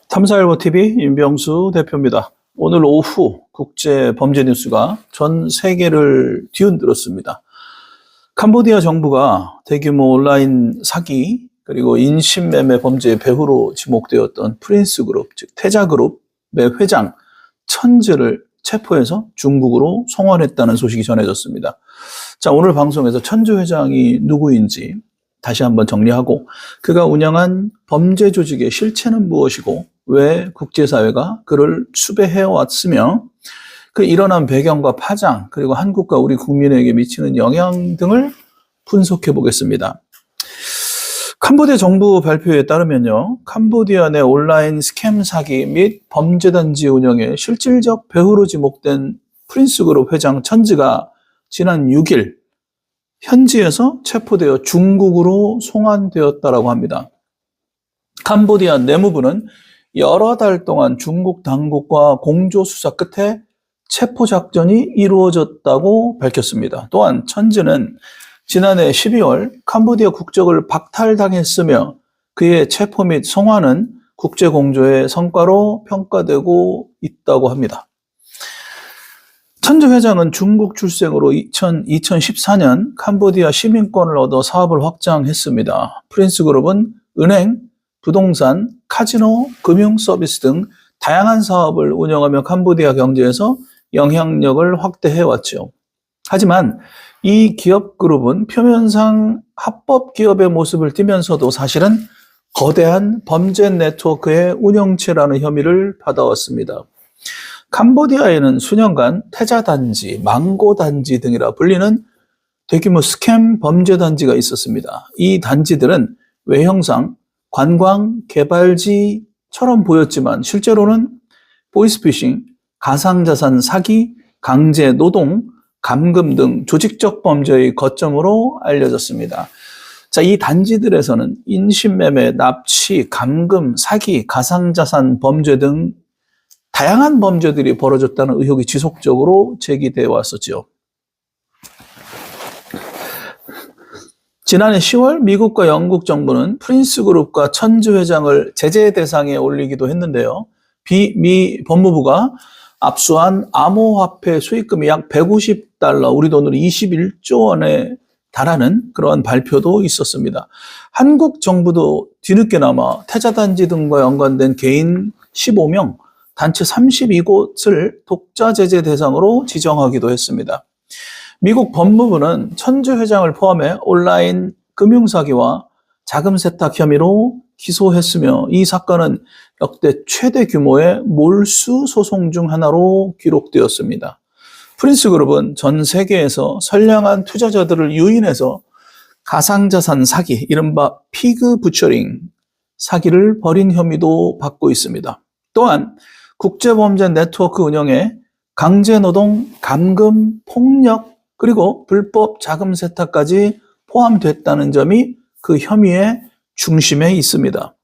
탐사일보TV 임병수 대표입니다. 오늘 오후 국제 범죄 뉴스가 전 세계를 뒤흔들었습니다. 캄보디아 정부가 대규모 온라인 사기 그리고 인신매매 범죄의 배후로 지목되었던 프린스그룹, 즉 태자그룹의 회장 천즈를 체포해서 중국으로 송환했다는 소식이 전해졌습니다. 자, 오늘 방송에서 천즈 회장이 누구인지 다시 한번 정리하고, 그가 운영한 범죄 조직의 실체는 무엇이고 왜 국제사회가 그를 수배해왔으며 그 일어난 배경과 파장, 그리고 한국과 우리 국민에게 미치는 영향 등을 분석해 보겠습니다. 캄보디아 정부 발표에 따르면요, 캄보디아 내 온라인 스캠 사기 및 범죄단지 운영의 실질적 배후로 지목된 프린스그룹 회장 천즈가 지난 6일 현지에서 체포되어 중국으로 송환되었다고 합니다. 캄보디아 내무부는 여러 달 동안 중국 당국과 공조 수사 끝에 체포 작전이 이루어졌다고 밝혔습니다. 또한 천즈는 지난해 12월 캄보디아 국적을 박탈당했으며 그의 체포 및 송환은 국제공조의 성과로 평가되고 있다고 합니다. 천즈 회장은 중국 출생으로 2014년 캄보디아 시민권을 얻어 사업을 확장했습니다. 프린스그룹은 은행, 부동산, 카지노, 금융 서비스 등 다양한 사업을 운영하며 캄보디아 경제에서 영향력을 확대해왔죠. 하지만 이 기업 그룹은 표면상 합법 기업의 모습을 띠면서도 사실은 거대한 범죄 네트워크의 운영체라는 혐의를 받아왔습니다. 캄보디아에는 수년간 태자단지, 망고단지 등이라 불리는 대규모 스캠 범죄단지가 있었습니다. 이 단지들은 외형상 관광 개발지처럼 보였지만 실제로는 보이스피싱, 가상자산 사기, 강제 노동, 감금 등 조직적 범죄의 거점으로 알려졌습니다. 자, 이 단지들에서는 인신매매, 납치, 감금, 사기, 가상자산 범죄 등 다양한 범죄들이 벌어졌다는 의혹이 지속적으로 제기되어 왔었죠. 지난해 10월 미국과 영국 정부는 프린스그룹과 천즈 회장을 제재 대상에 올리기도 했는데요. 미 법무부가 압수한 암호화폐 수익금이 약 150달러, 우리 돈으로 21조 원에 달하는 그러한 발표도 있었습니다. 한국 정부도 뒤늦게나마 태자단지 등과 연관된 개인 15명, 단체 32곳을 독자 제재 대상으로 지정하기도 했습니다. 미국 법무부는 천즈 회장을 포함해 온라인 금융사기와 자금 세탁 혐의로 기소했으며 이 사건은 역대 최대 규모의 몰수 소송 중 하나로 기록되었습니다. 프린스그룹은 전 세계에서 선량한 투자자들을 유인해서 가상자산 사기, 이른바 피그 부처링 사기를 벌인 혐의도 받고 있습니다. 또한 국제범죄 네트워크 운영에 강제노동, 감금, 폭력, 그리고 불법 자금 세탁까지 포함됐다는 점이 그 혐의의 중심에 있습니다.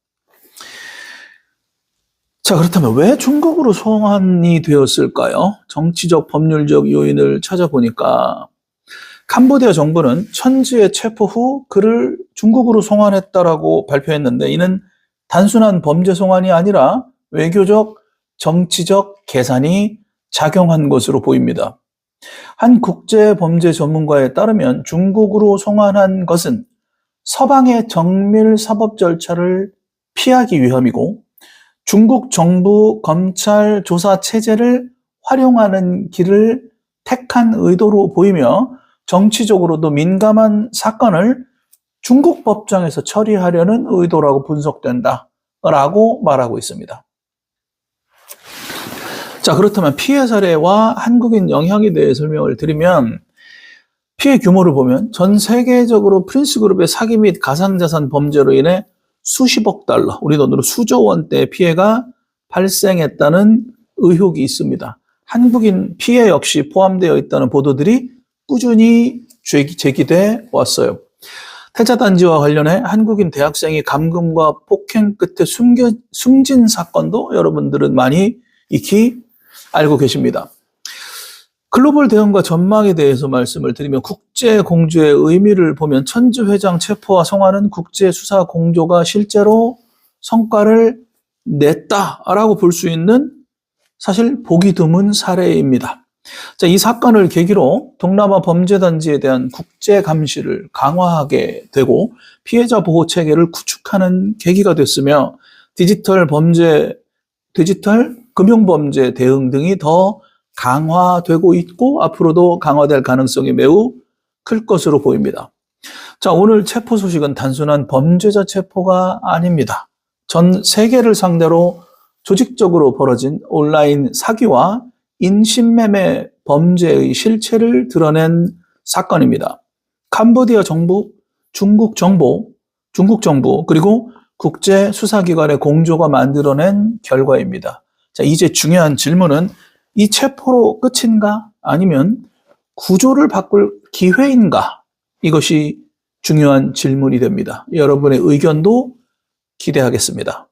자, 그렇다면 왜 중국으로 송환이 되었을까요? 정치적, 법률적 요인을 찾아보니까 캄보디아 정부는 천즈의 체포 후 그를 중국으로 송환했다라고 발표했는데 이는 단순한 범죄 송환이 아니라 외교적, 정치적 계산이 작용한 것으로 보입니다. 한 국제범죄 전문가에 따르면 중국으로 송환한 것은 서방의 정밀 사법 절차를 피하기 위함이고 중국 정부 검찰 조사 체제를 활용하는 길을 택한 의도로 보이며 정치적으로도 민감한 사건을 중국 법정에서 처리하려는 의도라고 분석된다라고 말하고 있습니다. 자, 그렇다면 피해 사례와 한국인 영향에 대해 설명을 드리면 피해 규모를 보면 전 세계적으로 프린스그룹의 사기 및 가상자산 범죄로 인해 수십억 달러, 우리 돈으로 수조 원대의 피해가 발생했다는 의혹이 있습니다. 한국인 피해 역시 포함되어 있다는 보도들이 꾸준히 제기돼 왔어요. 태자단지와 관련해 한국인 대학생이 감금과 폭행 끝에 숨진 사건도 여러분들은 많이 익히 알고 계십니다. 글로벌 대응과 전망에 대해서 말씀을 드리면 국제공조의 의미를 보면 천즈 회장 체포와 송환은 국제수사공조가 실제로 성과를 냈다라고 볼 수 있는 사실 보기 드문 사례입니다. 자, 이 사건을 계기로 동남아 범죄단지에 대한 국제 감시를 강화하게 되고 피해자 보호 체계를 구축하는 계기가 됐으며 디지털 금융 범죄 대응 등이 더 강화되고 있고 앞으로도 강화될 가능성이 매우 클 것으로 보입니다. 자, 오늘 체포 소식은 단순한 범죄자 체포가 아닙니다. 전 세계를 상대로 조직적으로 벌어진 온라인 사기와 인신매매 범죄의 실체를 드러낸 사건입니다. 캄보디아 정부, 중국 정부, 그리고 국제수사기관의 공조가 만들어낸 결과입니다. 자, 이제 중요한 질문은 이 체포로 끝인가? 아니면 구조를 바꿀 기회인가? 이것이 중요한 질문이 됩니다. 여러분의 의견도 기대하겠습니다.